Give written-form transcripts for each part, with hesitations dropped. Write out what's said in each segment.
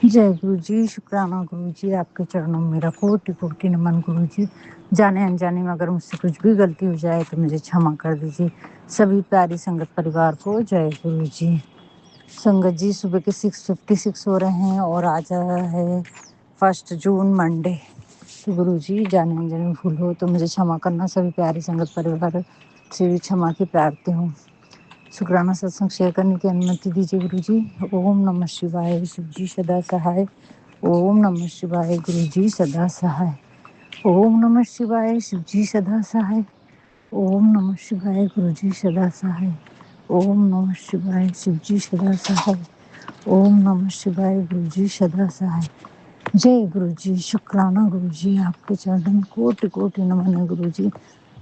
जय गुरु जी। शुक्राना गुरु जी, आपके चरणों में मेरा कोटि कोटि नमन गुरु जी। जाने अनजाने में अगर मुझसे कुछ भी गलती हो जाए तो मुझे क्षमा कर दीजिए। सभी प्यारी संगत परिवार को जय गुरु जी। संगत जी, सुबह के 6:56 हो रहे हैं और आज है 1 जून मंडे। तो गुरु जी, जाने अनजाने में भूल हो तो मुझे क्षमा करना। सभी प्यारी संगत परिवार से भी क्षमा की प्रार्थी हूँ। शुक्राना सत्संग शेयर करने की अनुमति दीजिए गुरु जी। ओम नमः शिवाय। शिव जी सदा सहाय। ओम नमः शिवाय। गुरु जी सदा सहाय। ओम नमः शिवाय। शिव जी सदा सहाय। ओम नमः शिवाय। गुरु जी सदा सहाय। ओम नमः शिवाय। शिव जी सदा सहाय। ओम नमः शिवाय। गुरु जी सदा सहाय। जय गुरु जी। शुक्राना गुरु जी, आपके चरण कोटि कोटि नमन है गुरु जी।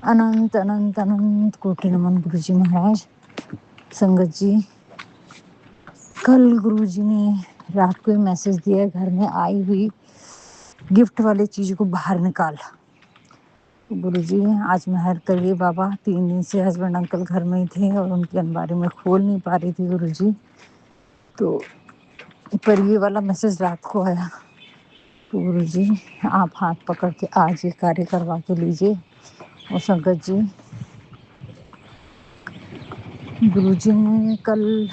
अनंत अनंत अनंत कोटि नमन गुरु जी महाराज। संगत जी, कल गुरुजी ने रात को मैसेज दिया, घर में आई हुई गिफ्ट वाली चीज को बाहर निकाल। गुरुजी, आज मेहर करिए बाबा। 3 दिन से हस्बैंड अंकल घर में ही थे और उनकी अलमारी में खोल नहीं पा रही थी गुरुजी। तो पर ये वाला मैसेज रात को आया। तो गुरुजी, आप हाथ पकड़ के आज ये कार्य करवा के लीजिए। और संगत जी, गुरुजी ने कल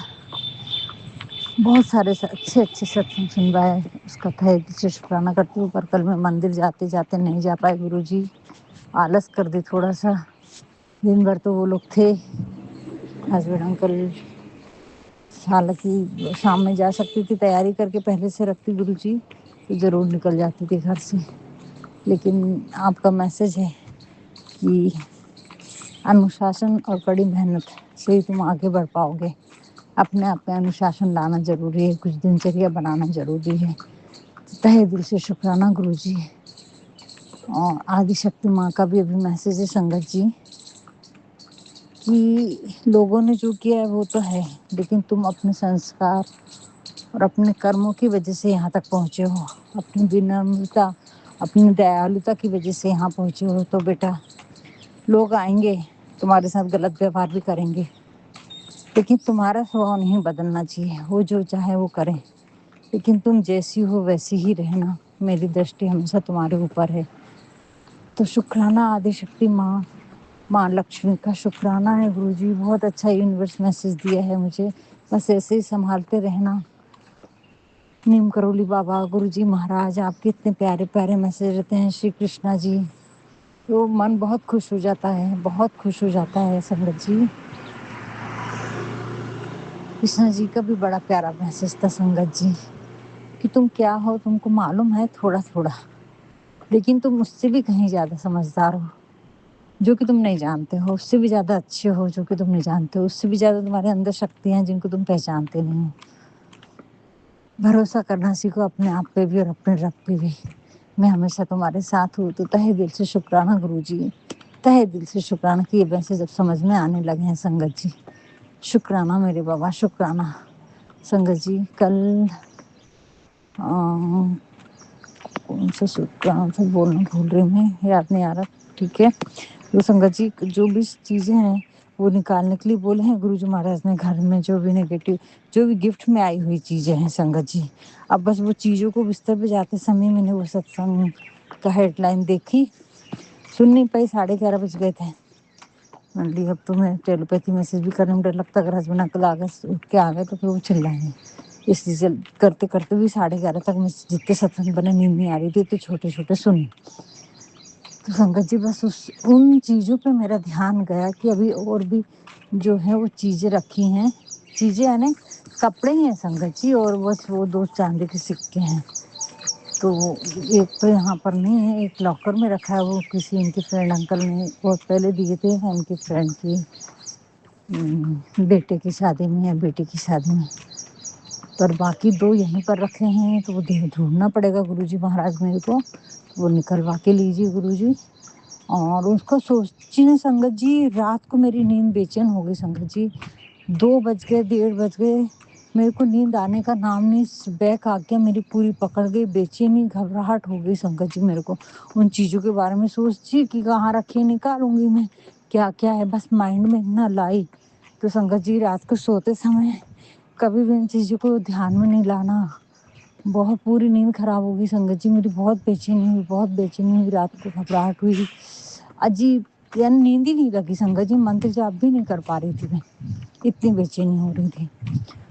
बहुत सारे अच्छे अच्छे सत्संग सुनवाए। उसका तहे दिल से शुक्राना करती हूँ। पर कल मैं मंदिर जाते जाते नहीं जा पाए गुरुजी। आलस कर दी थोड़ा सा। दिन भर तो वो लोग थे हस्बैंड अंकल। हालांकि शाम में जा सकती थी, तैयारी करके पहले से रखती गुरुजी तो ज़रूर निकल जाती थी घर से। लेकिन आपका मैसेज है कि अनुशासन और कड़ी मेहनत से ही तुम आगे बढ़ पाओगे। अपने आप में अनुशासन लाना जरूरी है, कुछ दिनचर्या बनाना जरूरी है। तहे दिल से शुक्राना गुरुजी। और आदि शक्ति माँ का भी अभी मैसेज है संगत जी कि लोगों ने जो किया है वो तो है, लेकिन तुम अपने संस्कार और अपने कर्मों की वजह से यहाँ तक पहुँचे हो। अपनी विनम्रता, अपनी दयालुता की वजह से यहाँ पहुँचे हो। तो बेटा, लोग आएंगे तुम्हारे साथ गलत व्यवहार भी करेंगे, लेकिन तुम्हारा स्वभाव नहीं बदलना चाहिए। वो जो चाहे वो करें, लेकिन तुम जैसी हो वैसी ही रहना। मेरी दृष्टि हमेशा तुम्हारे ऊपर है। तो शुक्राना आदि शक्ति माँ लक्ष्मी का शुक्राना है गुरुजी। बहुत अच्छा यूनिवर्स मैसेज दिया है मुझे। बस ऐसे ही संभालते रहना। नीम करोली बाबा, गुरुजी महाराज, आपके इतने प्यारे प्यारे मैसेज रहते हैं। श्री कृष्णा जी, तो मन बहुत खुश हो जाता है, बहुत खुश हो जाता है संगत जी। कृष्णा जी का भी बड़ा प्यारा मैसेज था संगत जी कि तुम क्या हो तुमको मालूम है थोड़ा थोड़ा, लेकिन तुम उससे भी कहीं ज़्यादा समझदार हो जो कि तुम नहीं जानते हो। उससे भी ज़्यादा अच्छे हो जो कि तुम नहीं जानते हो। उससे भी ज़्यादा तुम्हारे अंदर शक्तियाँ हैं जिनको तुम पहचानते नहीं हो। भरोसा करना सीखो अपने आप पे भी और अपने रब पे भी। मैं हमेशा तुम्हारे साथ हूँ। तो तहे दिल से शुक्राना गुरुजी, तहे दिल से शुक्राना कि ये मैसेज अब समझ में आने लगे हैं संगत जी। शुक्राना मेरे बाबा, शुक्राना। संगत जी, कल कौन सा शुक्राना से बोलना भूल रही मैं, याद नहीं आ रहा। ठीक है। तो संगत जी, जो भी चीज़ें हैं वो निकालने के लिए बोले हैं गुरुजी महाराज ने। घर में जो भी नेगेटिव, जो भी गिफ्ट में आई हुई चीज़ें हैं संगत जी, अब बस वो चीज़ों को बिस्तर पे जाते समय मैंने वो सत्संग का हेडलाइन देखी, सुन नहीं पाई। 11:30 बज गए थे। मंडी अब तो मैं टेलीपैथी मैसेज भी करने में डर लगता। अगर हस्बैंड अंकल आ गए, उठ के आ गए तो फिर वो चिल्लाएंगे। इसलिए करते करते भी 11:30 तक मैं जितने सत्संग बने, नींद नहीं आ रही थी तो छोटे छोटे सुनी। तो संगत जी, बस उन चीज़ों पे मेरा ध्यान गया कि अभी और भी जो है वो चीज़ें रखी हैं। चीज़ें यानी कपड़े ही हैं संगत जी, और बस वो 2 चांदी के सिक्के हैं। तो एक तो यहाँ पर नहीं है, एक लॉकर में रखा है। वो किसी इनके फ्रेंड अंकल ने बहुत पहले दिए थे उनके फ्रेंड की बेटे की शादी में या बेटी की शादी में। पर बाकी 2 यहीं पर रखे हैं। तो वो ढूंढना पड़ेगा गुरुजी महाराज मेरे को। वो निकलवा के लीजिए गुरुजी। और उसको सोचिए संगत जी, रात को मेरी नींद बेचैन हो गई संगत जी। 2 बज गए, 1:30 बज गए, मेरे को नींद आने का नाम नहीं। बैक आ गया, मेरी पूरी पकड़ गई, बेचैनी घबराहट हो गई संगत जी मेरे को। उन चीज़ों के बारे में सोची कि कहाँ रखी, निकालूंगी मैं, क्या क्या है, बस माइंड में इतना लाई। तो संगत जी, रात को सोते समय कभी भी इन चीज़ों को ध्यान में नहीं लाना। बहुत पूरी नींद खराब हो गई संगत जी मेरी, बहुत बेचैनी हुई, रात को घबराहट हुई अजीब, यानी नींद ही नहीं लगी संगत जी, मंत्र जाप भी नहीं कर पा रही थी मैं, इतनी बेचैनी हो रही थी।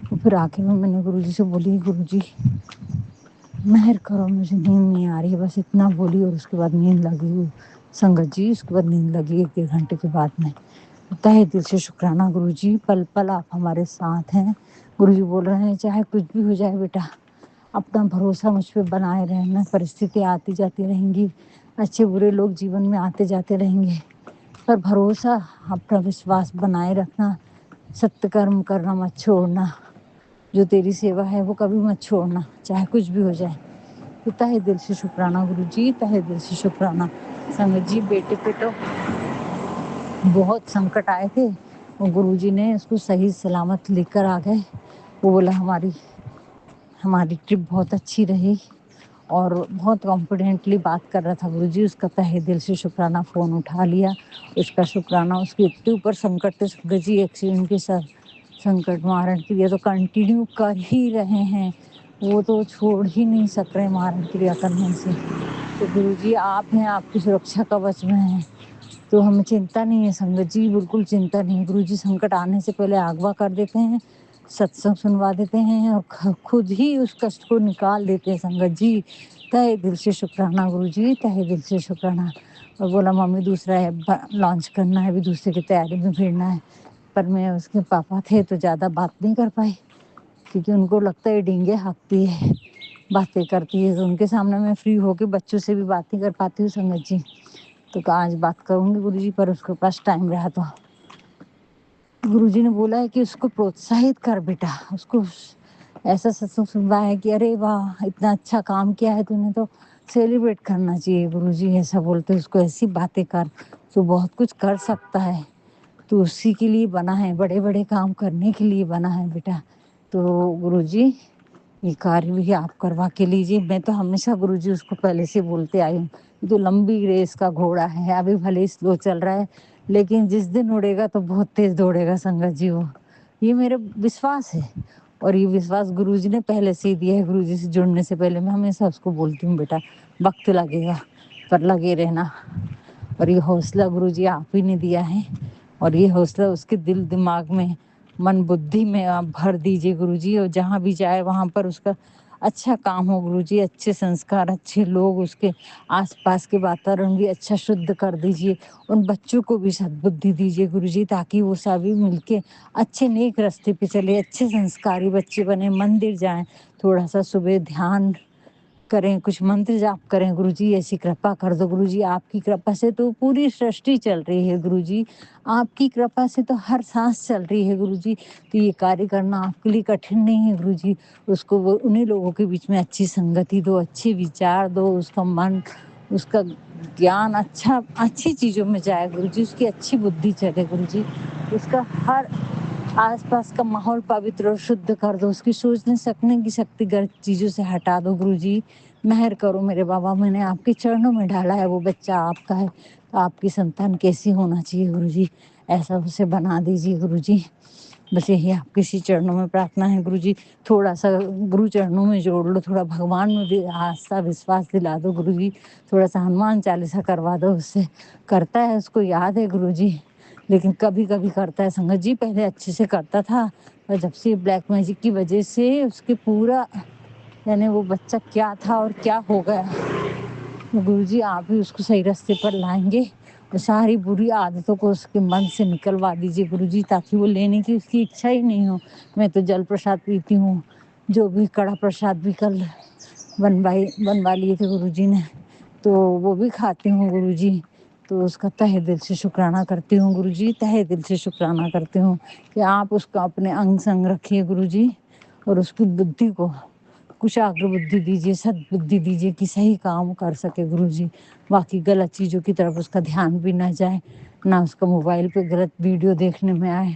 तो फिर आखिर में मैंने गुरुजी से बोली, गुरुजी मेहर करो, मुझे नींद नहीं आ रही है, बस इतना बोली। और उसके बाद नींद लगी संगत जी, उसके बाद नींद लगी 1-1.5 घंटे के बाद में। तहे दिल से शुक्राना गुरुजी, पल पल आप हमारे साथ हैं। गुरुजी बोल रहे हैं चाहे कुछ भी हो जाए बेटा, अपना भरोसा मुझ पे बनाए रहना, परिस्थितियाँ आती जाती रहेंगी, अच्छे बुरे लोग जीवन में आते जाते रहेंगे, पर भरोसा, अपना विश्वास बनाए रखना, सत्य कर्म करना मत छोड़ना, जो तेरी सेवा है वो कभी मत छोड़ना, चाहे कुछ भी हो जाए। तो तहे दिल से शुक्राना गुरुजी, तहे दिल से शुक्राना। संगत जी बेटे पे तो बहुत संकट आए थे और गुरुजी ने उसको सही सलामत लेकर आ गए। वो बोला हमारी ट्रिप बहुत अच्छी रही और बहुत कॉन्फिडेंटली बात कर रहा था गुरुजी, उसका तहे दिल से शुक्राना, फ़ोन उठा लिया, उसका शुक्राना। उसके इतने ऊपर संकट थे संगत जी, एक्सीडेंट के साथ संकट मारण क्रिया तो कंटिन्यू कर ही रहे हैं, वो तो छोड़ ही नहीं सक रहे मारण क्रिया करने से। तो गुरुजी आप हैं, आपकी सुरक्षा कवच में हैं, तो हमें चिंता नहीं है संगत जी, बिल्कुल चिंता नहीं। गुरुजी संकट आने से पहले अगवा कर देते हैं, सत्संग सुनवा देते हैं और खुद ही उस कष्ट को निकाल देते हैं संगत जी। तहे दिल से शुक्राना गुरुजी, तहे दिल से शुक्राना। और बोला मम्मी दूसरा ऐप लॉन्च करना है, अभी दूसरे की तैयारी में भिड़ना है, पर मैं उसके पापा थे तो ज़्यादा बात नहीं कर पाई, क्योंकि उनको लगता है डींगे हाँकती है, बातें करती है, तो उनके सामने मैं फ्री होकर बच्चों से भी बात नहीं कर पाती हूँ संगत जी। तो कहा आज बात करूँगी गुरुजी, पर उसके पास टाइम रहा तो गुरुजी ने बोला है कि उसको प्रोत्साहित कर बेटा, उसको ऐसा सत्संग सुनवाया है कि अरे वाह इतना अच्छा काम किया है तूने, तो सेलिब्रेट करना चाहिए। गुरुजी ऐसा बोलते, उसको ऐसी बातें कर, तो बहुत कुछ कर सकता है, तो उसी के लिए बना है, बड़े बड़े काम करने के लिए बना है बेटा। तो गुरुजी ये कार्य भी आप करवा के लीजिए। मैं तो हमेशा गुरुजी उसको पहले से बोलते आई हूँ, तो लंबी रेस का घोड़ा है, अभी भले ही स्लो चल रहा है, लेकिन जिस दिन उड़ेगा तो बहुत तेज दौड़ेगा संगत जी वो, ये मेरा विश्वास है। और ये विश्वास गुरुजी ने पहले से ही दिया है। गुरुजी से जुड़ने से पहले मैं हमेशा उसको बोलती हूँ बेटा वक्त लगेगा पर लगे रहना, और ये हौसला गुरुजी आप ही ने दिया है, और ये हौसला उसके दिल दिमाग में, मन बुद्धि में आप भर दीजिए गुरुजी, और जहाँ भी जाए वहाँ पर उसका अच्छा काम हो गुरुजी, अच्छे संस्कार, अच्छे लोग, उसके आसपास के वातावरण भी अच्छा शुद्ध कर दीजिए, उन बच्चों को भी सद्बुद्धि दीजिए गुरुजी, ताकि वो सभी मिलके अच्छे नेक रास्ते पे चले, अच्छे संस्कारी बच्चे बने, मंदिर जाएं, थोड़ा सा सुबह ध्यान करें, कुछ मंत्र जाप करें गुरुजी, ऐसी कृपा कर दो गुरुजी। आपकी कृपा से तो पूरी सृष्टि चल रही है गुरुजी, आपकी कृपा से तो हर सांस चल रही है गुरुजी, तो ये कार्य करना आपके लिए कठिन नहीं है गुरुजी। उसको वो उन्हीं लोगों के बीच में अच्छी संगति दो, अच्छे विचार दो, उसका मन, उसका ज्ञान अच्छी चीज़ों में जाए गुरुजी, उसकी अच्छी बुद्धि चले गुरुजी, उसका हर आसपास का माहौल पवित्र और शुद्ध कर दो, उसकी सोचने सकने की शक्ति गलत चीज़ों से हटा दो गुरुजी। मेहर करो मेरे बाबा, मैंने आपके चरणों में डाला है, वो बच्चा आपका है, तो आपकी संतान कैसी होना चाहिए गुरुजी, ऐसा उसे बना दीजिए गुरुजी। बस यही आपके इसी चरणों में प्रार्थना है गुरुजी। थोड़ा सा गुरु चरणों में जोड़ लो, थोड़ा भगवान में भी आस्था विश्वास दिला दो गुरुजी, थोड़ा सा हनुमान चालीसा करवा दो उससे, करता है, उसको याद है गुरुजी, लेकिन कभी कभी करता है संगत जी, पहले अच्छे से करता था, पर जब से ब्लैक मैजिक की वजह से उसके पूरा, यानी वो बच्चा क्या था और क्या हो गया, गुरुजी आप ही उसको सही रास्ते पर लाएंगे, और सारी बुरी आदतों को उसके मन से निकलवा दीजिए गुरुजी, ताकि वो लेने की उसकी इच्छा ही नहीं हो। मैं तो जल प्रसाद पीती हूँ, जो भी कड़ा प्रसाद भी कल बनवा लिए थे गुरुजी ने, तो वो भी खाती हूँ गुरुजी। तो उसका तहे दिल से शुक्राना करती हूँ गुरुजी, तहे दिल से शुक्राना करती हूँ कि आप उसका अपने अंग संग रखिए गुरुजी, और उसकी बुद्धि को कुशाग्र बुद्धि दीजिए, सद्बुद्धि दीजिए कि सही काम कर सके गुरुजी, बाकी गलत चीज़ों की तरफ उसका ध्यान भी ना जाए, ना उसका मोबाइल पे गलत वीडियो देखने में आए,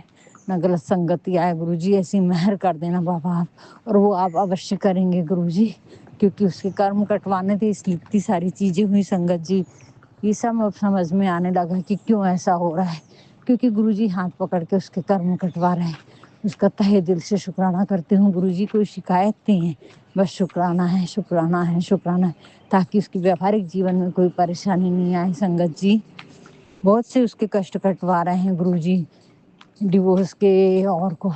ना गलत संगति आए गुरुजी। ऐसी मेहर कर देना बाबा आप, और वो आप अवश्य करेंगे गुरुजी, क्योंकि उसके कर्म कटवाने थे इसलिए इतनी सारी चीज़ें हुई संगत जी। ये सब अब समझ में आने लगा कि क्यों ऐसा हो रहा है, क्योंकि गुरुजी हाथ पकड़ के उसके कर्म कटवा रहे हैं। उसका तहे दिल से शुक्राना करती हूँ गुरुजी, कोई शिकायत नहीं है, बस शुक्राना है, शुक्राना है, शुक्राना है, ताकि उसके व्यावहारिक जीवन में कोई परेशानी नहीं आए। संगत जी, बहुत से उसके कष्ट कटवा रहे हैं गुरुजी, डिवोर्स के और को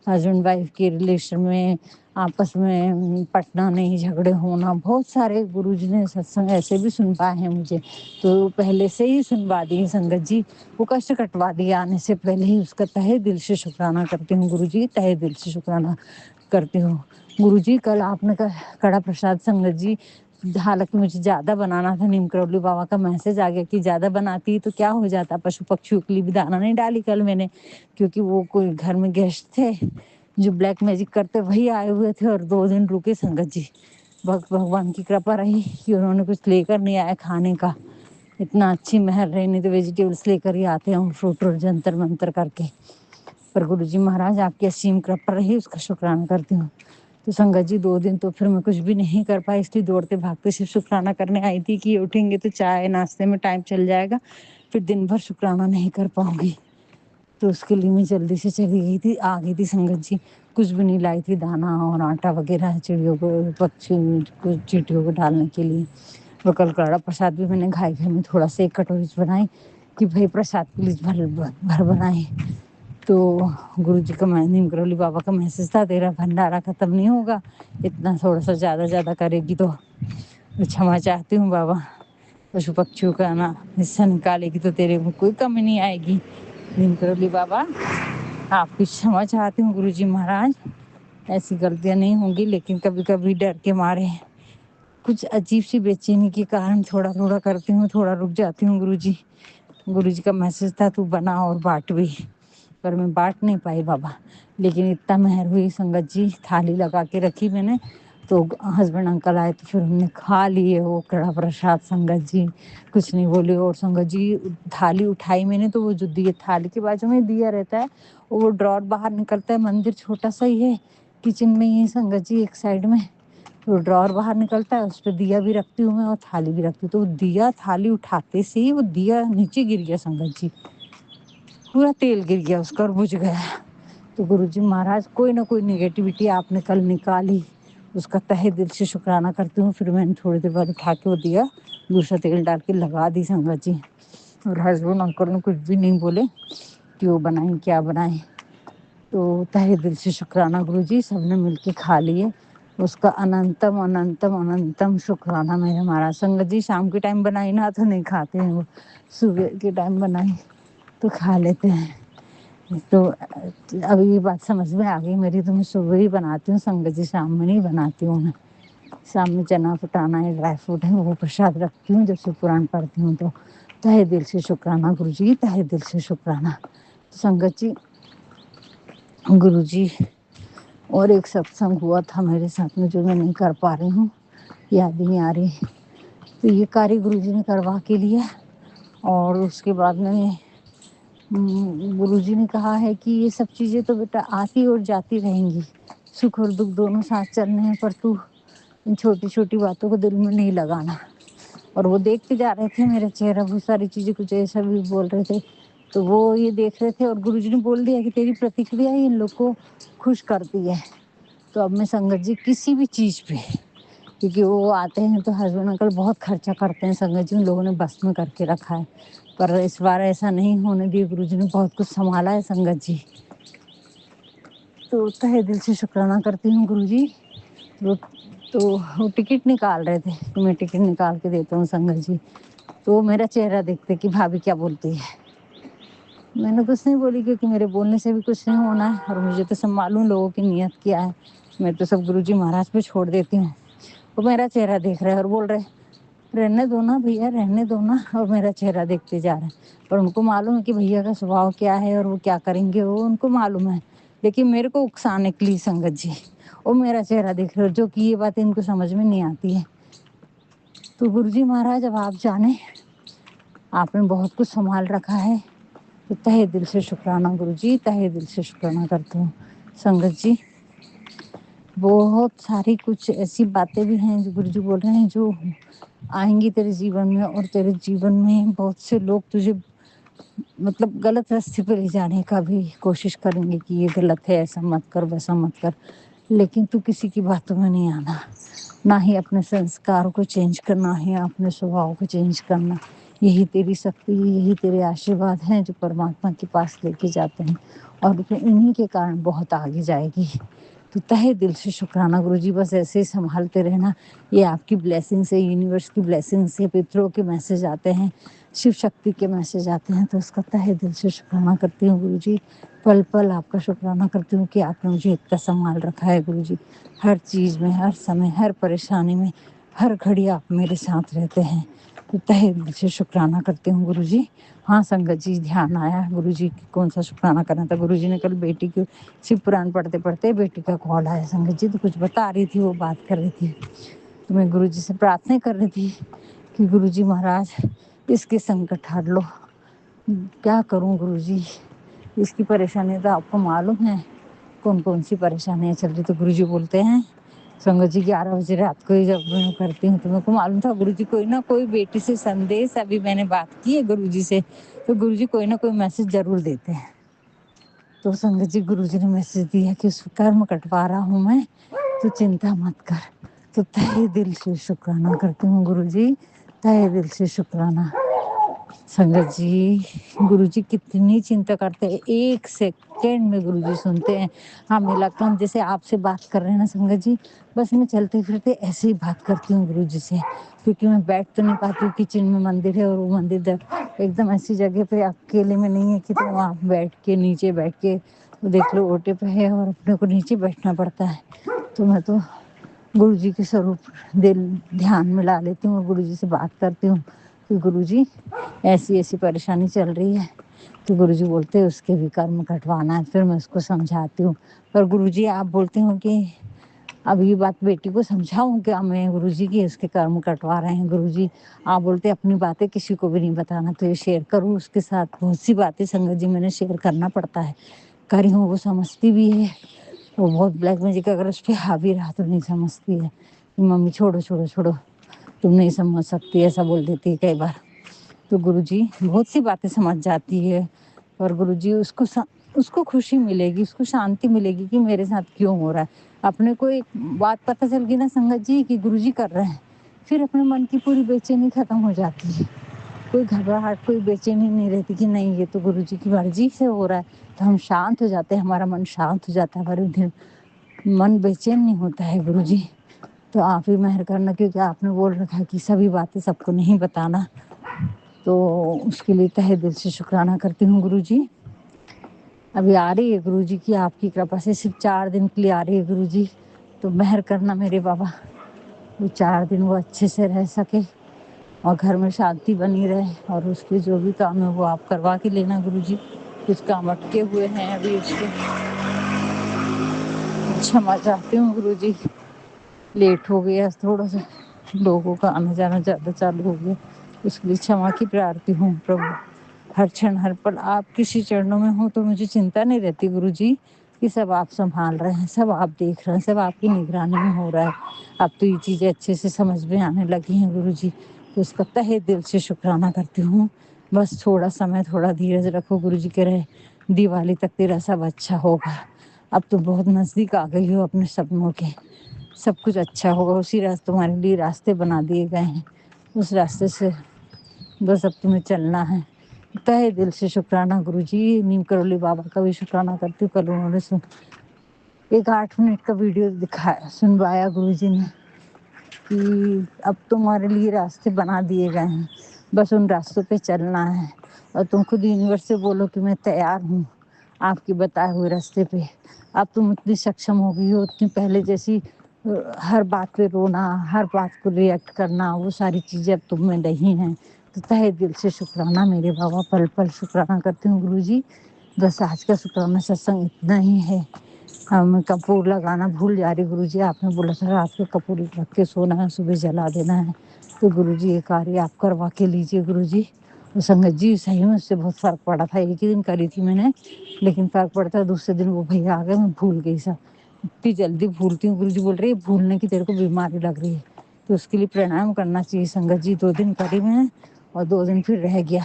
हस्बैंड वाइफ के रिलेशन में, आपस में पटना नहीं, झगड़े होना, बहुत सारे गुरुजी ने सत्संग ऐसे भी सुन पाए हैं मुझे, तो पहले से ही सुनवा दिए संगत जी, वो कष्ट कटवा दिया आने से पहले ही। उसका तहे दिल से शुक्राना करती हूँ गुरुजी, तहे दिल से शुक्राना करती हूँ गुरुजी। कल आपने कड़ा प्रसाद संगत जी, हालांकि मुझे ज़्यादा बनाना था, नीम करौली बाबा का मैसेज आ गया कि ज़्यादा बनाती तो क्या हो जाता, पशु पक्षियों के लिए भी दाना नहीं डाली कल मैंने, क्योंकि वो कोई घर में गेस्ट थे जो ब्लैक मैजिक करते, वही आए हुए थे और 2 दिन रुके संगत जी। भगवान की कृपा रही कि उन्होंने कुछ लेकर नहीं आया खाने का, इतना अच्छी महल रही, नहीं तो वेजिटेबल्स लेकर ही आते हैं फ्रूट और जंतर मंतर करके। पर गुरुजी महाराज आपकी असीम कृपा रही, उसका शुक्राना करती हूँ। तो संगत जी 2 दिन तो फिर मैं कुछ भी नहीं कर पाई, इसलिए दौड़ते भागते सिर्फ शुक्राना करने आई थी कि उठेंगे तो चाय नाश्ते में टाइम चल जाएगा, फिर दिन भर शुक्राना नहीं कर पाऊंगी, तो उसके लिए मैं जल्दी से चली गई थी, आ गई थी संगत जी। कुछ भी नहीं लाई थी, दाना और आटा वगैरह चिड़ियों को, पक्षी को, चींटियों को डालने के लिए। और कल कड़ा प्रसाद भी मैंने घाई घर में थोड़ा सा 1 कटोरी बनाई कि भाई प्रसाद प्लीज भर बनाए। तो गुरुजी का नीम करौली बाबा का मैसेज था, तेरा भंडारा खत्म नहीं होगा, इतना थोड़ा सा ज़्यादा करेगी तो क्षमा चाहती हूँ बाबा, पशु पक्षियों का ना हिस्सा निकालेगी तो तेरे में कोई कमी नहीं आएगी। नीम करौली बाबा आपकी क्षमा चाहती हूँ गुरुजी महाराज, ऐसी गलतियाँ नहीं होंगी, लेकिन कभी कभी डर के मारे कुछ अजीब सी बेचैनी के कारण थोड़ा करती हूँ, थोड़ा रुक जाती हूँ गुरुजी। गुरुजी का मैसेज था तू बना और बांट भी, पर मैं बांट नहीं पाई बाबा। लेकिन इतना मेहर हुई संगत जी, थाली लगा के रखी मैंने, तो हस्बैंड अंकल आए तो फिर हमने खा लिए वो कड़ा प्रसाद संगत जी, कुछ नहीं बोले। और संगत जी थाली उठाई मैंने तो वो जो दिए, थाली के बाजू में दिया रहता है, वो ड्रॉर बाहर निकलता है, मंदिर छोटा सा ही है किचन में ही संगत जी, एक साइड में तो ड्रॉर बाहर निकलता है, उस पर दिया भी रखती हूँ मैं और थाली भी रखती हूँ। तो दिया थाली उठाते से ही वो दिया नीचे गिर गया संगत जी, पूरा तेल गिर गया उसका और बुझ गया। तो गुरुजी महाराज कोई ना कोई निगेटिविटी आपने कल निकाली, उसका तहे दिल से शुक्राना करती हूँ। फिर मैंने थोड़ी देर बाद उठा के वो दिया दूसरा तेल डाल के लगा दी संगत जी, और हस्बैंड अंकल ने कुछ भी नहीं बोले कि वो बनाए क्या बनाए। तो तहे दिल से शुक्राना गुरुजी, सबने मिलके खा लिए, उसका अनंतम अनंतम अनंतम शुक्राना मेरे महाराज। संगत जी शाम के टाइम बनाई ना तो नहीं खाते हैं वो, सुबह के टाइम बनाई तो खा लेते हैं। तो अभी ये बात समझ में आ गई मेरी, तो मैं सुबह ही बनाती हूँ संगत जी, शाम में नहीं बनाती हूँ मैं। शाम में चना फुटाना है, ड्राई फ्रूट है, वो प्रसाद रखती हूँ जब शिव पुराण पढ़ती हूँ। तो तहे दिल से शुक्राना गुरुजी, तहे दिल से शुक्राना। तो संगत जी गुरुजी और एक सत्संग हुआ था मेरे साथ में जो मैं नहीं कर पा रही हूँ, याद ही नहीं आ रही, तो ये कार्य गुरुजी ने करवा के लिया। और उसके बाद में गुरुजी ने कहा है कि ये सब चीज़ें तो बेटा आती और जाती रहेंगी, सुख और दुख दोनों साथ चलने हैं, पर तू इन छोटी छोटी बातों को दिल में नहीं लगाना। और वो देखते जा रहे थे मेरा चेहरा, बहुत सारी चीज़ें कुछ ऐसा भी बोल रहे थे, तो वो ये देख रहे थे और गुरुजी ने बोल दिया कि तेरी प्रतिक्रिया इन लोग को खुश करती है। तो अब मैं संगत जी किसी भी चीज़ पे, क्योंकि वो आते हैं तो हस्बैंड अंकल बहुत खर्चा करते हैं संगत जी, उन लोगों ने बस में करके रखा है, पर इस बार ऐसा नहीं होने दिए, गुरुजी ने बहुत कुछ संभाला है संगत जी। तो तहे दिल से शुक्राना करती हूँ गुरुजी। तो वो टिकट निकाल रहे थे कि मैं टिकट निकाल के देता हूँ संगत जी, तो मेरा चेहरा देखते कि भाभी क्या बोलती है। मैंने कुछ नहीं बोली, क्योंकि मेरे बोलने से भी कुछ नहीं होना है, और मुझे तो सब मालूम लोगों की नीयत क्या है, मैं तो सब गुरुजी महाराज पे छोड़ देती हूँ। वो मेरा चेहरा देख रहे हैं और बोल रहे रहने दो ना भैया, रहने दो ना, और मेरा चेहरा देखते जा रहे हैं। पर उनको मालूम है कि भैया का स्वभाव क्या है और वो क्या करेंगे, वो उनको मालूम है, लेकिन मेरे को उकसाने के लिए संगत जी वो मेरा चेहरा देख रहे हो, जो कि ये बात इनको समझ में नहीं आती है। तो गुरुजी महाराज अब आप जाने, आपने बहुत कुछ संभाल रखा है, तो तहे दिल से शुक्राना गुरुजी, तहे दिल से शुक्राना करती हूँ संगत जी। बहुत सारी कुछ ऐसी बातें भी हैं जो गुरुजी बोल रहे हैं जो आएंगी तेरे जीवन में, और तेरे जीवन में बहुत से लोग तुझे मतलब गलत रास्ते पर ले जाने का भी कोशिश करेंगे कि ये गलत है, ऐसा मत कर वैसा मत कर, लेकिन तू किसी की बातों में नहीं आना, ना ही अपने संस्कार को चेंज करना है, अपने स्वभाव को चेंज करना। यही तेरी शक्ति, यही तेरे आशीर्वाद हैं जो परमात्मा के पास लेके जाते हैं, और फिर इन्हीं के कारण बहुत आगे जाएगी। तो तहे दिल से शुक्राना गुरुजी, बस ऐसे ही संभालते रहना। ये आपकी ब्लेसिंग से, यूनिवर्स की ब्लेसिंग से, पितरों के मैसेज आते हैं, शिव शक्ति के मैसेज आते हैं, तो उसका तहे दिल से शुक्राना करती हूँ गुरुजी। पल पल आपका शुक्राना करती हूँ कि आपने मुझे इतना संभाल रखा है गुरुजी। हर चीज़ में, हर समय, हर परेशानी में, हर घड़ी आप मेरे साथ रहते हैं, तो तहे दिल से शुक्राना करती हूँ गुरुजी। हाँ संगत जी, ध्यान आया गुरुजी की कौन सा शुक्राना करना था। गुरुजी ने कल बेटी की शिव पुराण पढ़ते पढ़ते बेटी का कॉल आया संगत जी, तो कुछ बता रही थी, वो बात कर रही थी, तो मैं गुरुजी से प्रार्थना कर रही थी कि गुरुजी महाराज इसके संकट हर लो। क्या करूं गुरुजी, इसकी परेशानी तो आपको मालूम है कौन कौन सी परेशानियां चल रही। तो गुरुजी बोलते हैं संगत जी 11 बजे रात को ही जब मैं करती हूँ तो मेरे को मालूम था गुरुजी कोई ना कोई बेटी से संदेश, अभी मैंने बात की है गुरुजी से, तो गुरुजी कोई ना कोई मैसेज जरूर देते हैं। तो संगत जी गुरुजी ने मैसेज दिया कि उस कर्म कटवा रहा हूँ मैं, तो चिंता मत कर। तो तहे दिल से शुक्राना करती हूँ गुरुजी, तहे दिल से शुक्राना। संगत जी गुरुजी कितनी चिंता करते हैं, एक सेकंड में गुरुजी सुनते हैं। हमें लगता है जैसे आपसे बात कर रहे हैं ना संगत जी, बस मैं चलते फिरते ऐसे ही बात करती हूँ गुरुजी से, क्योंकि मैं बैठ तो नहीं पाती हूँ। किचन में मंदिर है और वो मंदिर एकदम ऐसी जगह पे अकेले में नहीं है कि तो वहाँ बैठ के नीचे बैठ के देख लो ओटे पे है और अपने को नीचे बैठना पड़ता है। तो मैं तो गुरुजी के स्वरूप दिल ध्यान में ला लेती हूँ और गुरुजी से बात करती हूँ कि गुरुजी ऐसी ऐसी परेशानी चल रही है। तो गुरुजी बोलते हैं उसके भी कर्म कटवाना है। फिर मैं उसको समझाती हूँ, पर गुरुजी आप बोलते हो कि अब ये बात बेटी को समझाऊं क्या मैं गुरुजी की, उसके कर्म कटवा रहे हैं गुरुजी। आप बोलते अपनी बातें किसी को भी नहीं बताना, तो ये शेयर करूँ उसके साथ। बहुत सी बातें संगत जी मैंने शेयर करना पड़ता है, करी हूँ, वो समझती भी है। वो बहुत ब्लैक मैजिक अगर उस पर हावी रहा तो नहीं समझती है, मम्मी छोड़ो छोड़ो छोड़ो तुम नहीं समझ सकती, ऐसा बोल देती है कई बार। तो गुरुजी बहुत सी बातें समझ जाती है, और गुरुजी उसको खुशी मिलेगी, उसको शांति मिलेगी कि मेरे साथ क्यों हो रहा है। अपने को एक बात पता चल गई ना संगत जी कि गुरुजी कर रहे हैं, फिर अपने मन की पूरी बेचैनी खत्म हो जाती है। कोई घबराहट, कोई बेचैनी नहीं रहती कि नहीं ये तो गुरुजी की मर्जी से हो रहा है। तो हम शांत हो जाते हैं, हमारा मन शांत हो जाता है, हमारे दिल मन बेचैन नहीं होता है गुरुजी। तो आप ही मेहर करना, क्योंकि आपने बोल रखा है कि सभी बातें सबको नहीं बताना, तो उसके लिए तहे दिल से शुक्राना करती हूँ गुरुजी। अभी आ रही है गुरुजी की आपकी कृपा से, सिर्फ 4 दिन के लिए आ रही है गुरुजी, तो मेहर करना मेरे बाबा वो 4 दिन वो अच्छे से रह सके और घर में शांति बनी रहे, और उसके जो भी काम है वो आप करवा के लेना गुरुजी। कुछ काम अटके हुए हैं अभी उसके, क्षमा चाहती हूँ गुरुजी, लेट हो गया थोड़ा सा, लोगों का आना जाना ज़्यादा चालू हो गया, उसके लिए क्षमा की प्रार्थी हूँ प्रभु। हर क्षण हर पल आप किसी चरणों में हो तो मुझे चिंता नहीं रहती गुरुजी, कि सब आप संभाल रहे हैं, सब आप देख रहे हैं, सब आपकी निगरानी में हो रहा है। अब तो ये चीज़ें अच्छे से समझ में आने लगी हैं गुरुजी, तो उसका तहे दिल से शुक्राना करती हूँ। बस थोड़ा समय, थोड़ा धीरज रखो गुरुजी कह रहे, दिवाली तक तेरा सब अच्छा होगा। अब तो बहुत नज़दीक आ गई हो अपने सपनों के, सब कुछ अच्छा होगा। उसी रास्ते तुम्हारे लिए रास्ते बना दिए गए हैं, उस रास्ते से बस अब तुम्हें चलना है। तहे दिल से शुक्राना गुरुजी। नीम करोली बाबा का भी शुक्राना करती हूँ। कल उन्होंने एक 8 मिनट का वीडियो दिखाया, सुनवाया गुरुजी ने कि अब तुम्हारे लिए रास्ते बना दिए गए हैं, बस उन रास्तों पे चलना है। और तुम खुद यूनिवर्स से बोलो कि मैं तैयार हूँ आपके बताए हुए रास्ते पे। अब तुम उतनी सक्षम हो गई हो, उतनी पहले जैसी हर बात पे रोना, हर बात को रिएक्ट करना, वो सारी चीज़ें अब तुम में नहीं हैं। तो तहे दिल से शुक्राना मेरे बाबा, पल पल शुक्राना करती हूँ गुरुजी। बस आज का शुक्राना सत्संग इतना ही है। हम कपूर लगाना भूल जा रही गुरुजी, आपने बोला था रात को कपूर रख के सोना है, सुबह जला देना है। तो गुरुजी ये कार्य आप करवा के लीजिए गुरुजी। तो संगत जी सही में उससे बहुत फ़र्क पड़ा था, एक ही दिन करी थी मैंने, लेकिन फ़र्क पड़ता दूसरे दिन वो भैया आ गए, मैं भूल गई सब, इतनी जल्दी भूलती हूँ। गुरुजी बोल रही है भूलने की तेरे को बीमारी लग रही है, तो उसके लिए प्राणायाम करना चाहिए संगत जी। 2 दिन करी मैं और 2 दिन फिर रह गया,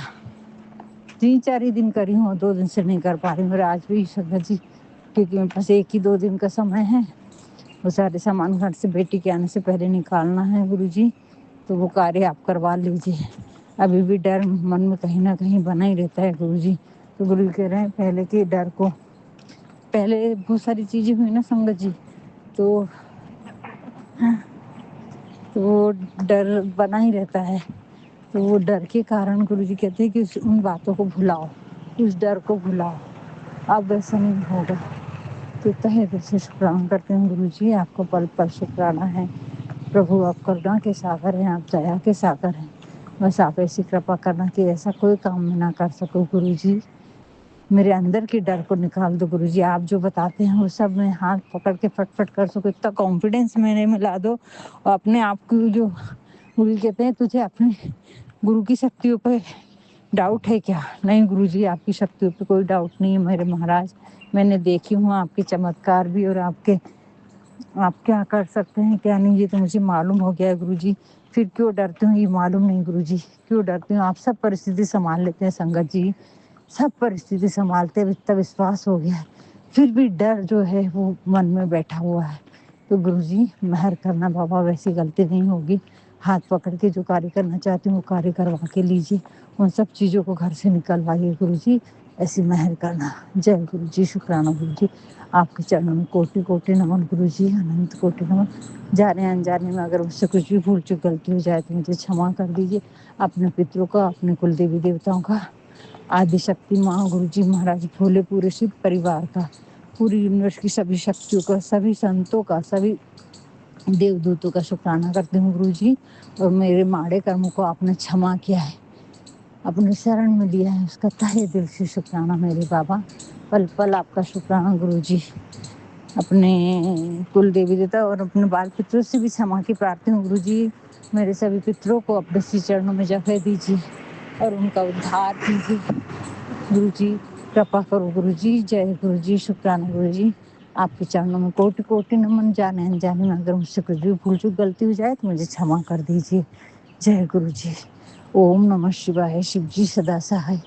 3-4 ही दिन करी हूँ, 2 दिन से नहीं कर पा रही। मेरे आज भी संगत जी, क्योंकि मेरे पास 1 ही 2 दिन का समय है, वो सारे सामान घर से बेटी के आने से पहले निकालना है गुरुजी, तो वो कार्य आप करवा लीजिए। अभी भी डर मन में कहीं ना कहीं बना ही रहता है गुरुजी। तो गुरु कह रहे हैं पहले के डर को, पहले बहुत सारी चीजें हुई ना संगत जी, तो वो डर बना ही रहता है। तो वो डर के कारण गुरुजी कहते हैं कि उन बातों को भुलाओ, उस डर को भुलाओ, अब वैसा नहीं होगा। तो तहे दिल से शुक्राना करते हैं गुरुजी, आपको पल पल शुक्राना है। प्रभु आप करुणा के सागर हैं, आप दया के सागर हैं। बस आप ऐसी कृपा करना कि ऐसा कोई काम मैं ना कर सकूं गुरुजी। मेरे अंदर के डर को निकाल दो गुरुजी। आप जो बताते हैं वो सब मैं हाथ पकड़ के फटफट कर सकूं, इतना कॉन्फिडेंस मेरे में ला दो। और अपने आप को जो गुरु कहते हैं तुझे अपने गुरु की शक्तियों पे डाउट है क्या? नहीं गुरुजी, आपकी शक्तियों पे कोई डाउट नहीं है मेरे महाराज। मैंने देखी हूँ आपके चमत्कार भी, और आप क्या कर सकते हैं क्या नहीं ये तो मुझे मालूम हो गया है गुरुजी। फिर क्यों डरती हूँ ये मालूम नहीं गुरुजी, क्यों डरती हूँ? आप सब परिस्थिति संभाल लेते हैं संगत जी, सब परिस्थिति संभालते हैं, इतना विश्वास हो गया है, फिर भी डर जो है वो मन में बैठा हुआ है। तो गुरुजी मेहर करना बाबा, वैसी गलती नहीं होगी। हाथ पकड़ के जो कार्य करना चाहती हूँ वो कार्य करवा के लीजिए, उन सब चीज़ों को घर से निकलवाइए गुरुजी, ऐसी मेहर करना। जय गुरुजी, शुक्राना गुरुजी, आपके चरणों में कोटि कोटि नमन गुरुजी, अनंत कोटि नमन। जाने अनजाने में अगर मुझसे कुछ भी भूल चूक गलती हो जाए तो मुझे क्षमा कर दीजिए। अपने पितरों का, अपने कुल देवी देवताओं का, आदि शक्ति माँ गुरुजी महाराज भोले पूरे शिव परिवार का, पूरी यूनिवर्स की सभी शक्तियों का, सभी संतों का, सभी देवदूतों का शुक्राना करती हूँ गुरुजी। और मेरे माड़े कर्मों को आपने क्षमा किया है, अपने शरण में लिया है, उसका तहे दिल से शुक्राना मेरे बाबा। पल पल आपका शुक्राना गुरुजी। अपने कुल देवी देवता और अपने बाल पितरों से भी क्षमा की प्रार्थी हूँ गुरुजी। मेरे सभी पितरों को अपने श्री चरणों में जगह दीजिए और उनका उद्धार कीजिए गुरुजी। कृपा करो गुरुजी। जय गुरुजी, शुक्राना गुरुजी। आपके चरणों में कोटि कोटि नमन। जाने अनजाने में अगर मुझसे कुछ भी भूल चूक गलती हो जाए तो मुझे क्षमा कर दीजिए। जय गुरुजी। ओम नमः शिवाय, शिव जी सदा सहाय।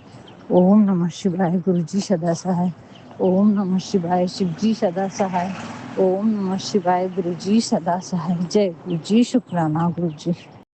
ओम नमः शिवाय, गुरु जी सदा सहाय। ओम नमः शिवाय, शिव जी सदा सहाय। ओम नमः शिवाय, गुरु जी सदा सहाय। जय गुरु जी, शुक्राना गुरु जी।